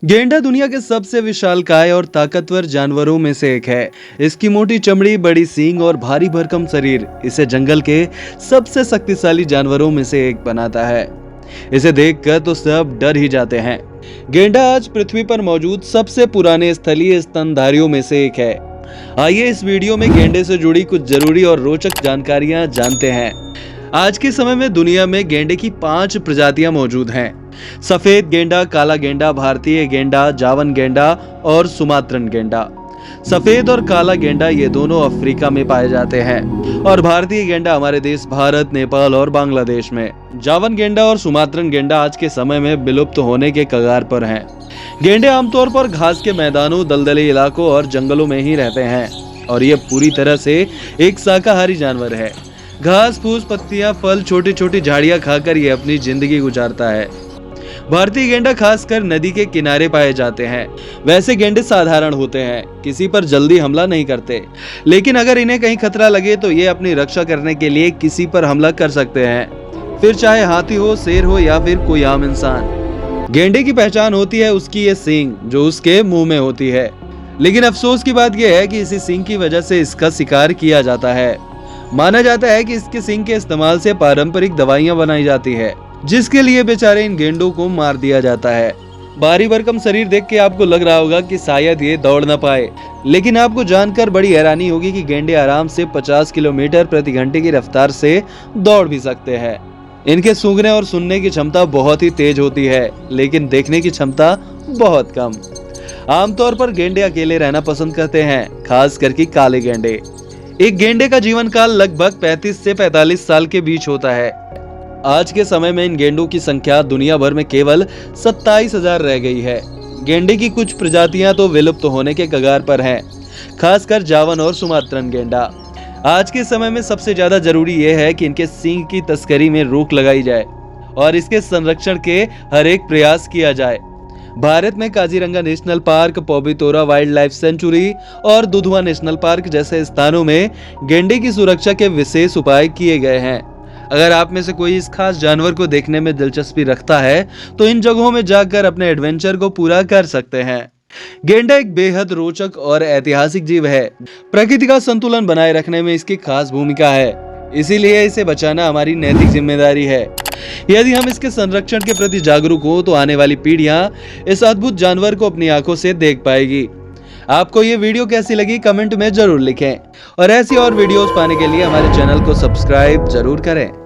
गेंडा दुनिया के सबसे विशालकाय और ताकतवर जानवरों में से एक है। इसकी मोटी चमड़ी, बड़ी सींग और भारी भरकम शरीर इसे जंगल के सबसे शक्तिशाली जानवरों में से एक बनाता है। इसे देखकर तो सब डर ही जाते हैं। गेंडा आज पृथ्वी पर मौजूद सबसे पुराने स्थलीय स्तनधारियों में से एक है। आइए इस वीडियो में गेंडे से जुड़ी कुछ जरूरी और रोचक जानकारियां जानते हैं। आज के समय में दुनिया में गेंडे की 5 प्रजातियां मौजूद हैं। सफेद गेंडा, काला गेंडा, भारतीय गेंडा, जावन गेंडा और सुमात्रन गेंडा। सफेद और काला गेंडा ये दोनों अफ्रीका में पाए जाते हैं और भारतीय गेंडा हमारे देश भारत, नेपाल और बांग्लादेश में। जावन गेंडा और सुमात्रन गेंडा आज के समय में विलुप्त होने के कगार पर हैं। गेंडे आमतौर पर घास के मैदानों, दलदली इलाकों और जंगलों में ही रहते हैं और ये पूरी तरह से एक शाकाहारी जानवर है। घास फूस, पत्तियां, फल, छोटी छोटी झाड़ियां खाकर ये अपनी जिंदगी गुजारता है। भारतीय गेंडा खासकर नदी के किनारे पाए जाते हैं। वैसे गेंडे साधारण होते हैं, किसी पर जल्दी हमला नहीं करते, लेकिन अगर इन्हें कहीं खतरा लगे तो ये अपनी रक्षा करने के लिए किसी पर हमला कर सकते हैं, फिर चाहे हाथी हो, शेर हो या फिर कोई आम इंसान। गेंडे की पहचान होती है उसकी ये सींग जो उसके मुंह में होती है, लेकिन अफसोस की बात यह है कि इसी सींग की वजह से इसका शिकार किया जाता है। माना जाता है कि इसके सींग के इस्तेमाल से पारंपरिक दवाइयां बनाई जाती है, जिसके लिए बेचारे इन गेंडों को मार दिया जाता है। भारी भरकम शरीर देख के आपको लग रहा होगा कि शायद ये दौड़ न पाए, लेकिन आपको जानकर बड़ी हैरानी होगी कि गेंडे आराम से 50 किलोमीटर प्रति घंटे की रफ्तार से दौड़ भी सकते हैं। इनके सूंघने और सुनने की क्षमता बहुत ही तेज होती है, लेकिन देखने की क्षमता बहुत कम। आमतौर पर गेंडे अकेले रहना पसंद करते हैं, खास करके काले गेंडे। एक गेंडे का जीवन काल लगभग 35 से 45 साल के बीच होता है। आज के समय में इन गेंडों की संख्या दुनिया भर में केवल 27,000 रह गई है। गेंडे की कुछ प्रजातियां तो विलुप्त होने के कगार पर हैं, खासकर जावन और सुमात्रन गेंडा। आज के समय में सबसे ज्यादा जरूरी यह है कि इनके सींग की तस्करी में रोक लगाई जाए और इसके संरक्षण के हर एक प्रयास किया जाए। भारत में Kaziranga national park, Pobitora wildlife sanctuary और दुधवा नेशनल पार्क जैसे स्थानों में गेंडे की सुरक्षा के विशेष उपाय किए गए हैं। अगर आप में से कोई इस खास जानवर को देखने में दिलचस्पी रखता है तो इन जगहों में जाकर अपने एडवेंचर को पूरा कर सकते हैं। गेंडा एक बेहद रोचक और ऐतिहासिक जीव है। प्रकृति का संतुलन बनाए रखने में इसकी खास भूमिका है, इसीलिए इसे बचाना हमारी नैतिक जिम्मेदारी है। यदि हम इसके संरक्षण के प्रति जागरूक हो तो आने वाली पीढ़ियां इस अद्भुत जानवर को अपनी आंखों से देख पाएगी। आपको ये वीडियो कैसी लगी कमेंट में जरूर लिखें और ऐसी और वीडियोस पाने के लिए हमारे चैनल को सब्सक्राइब जरूर करें।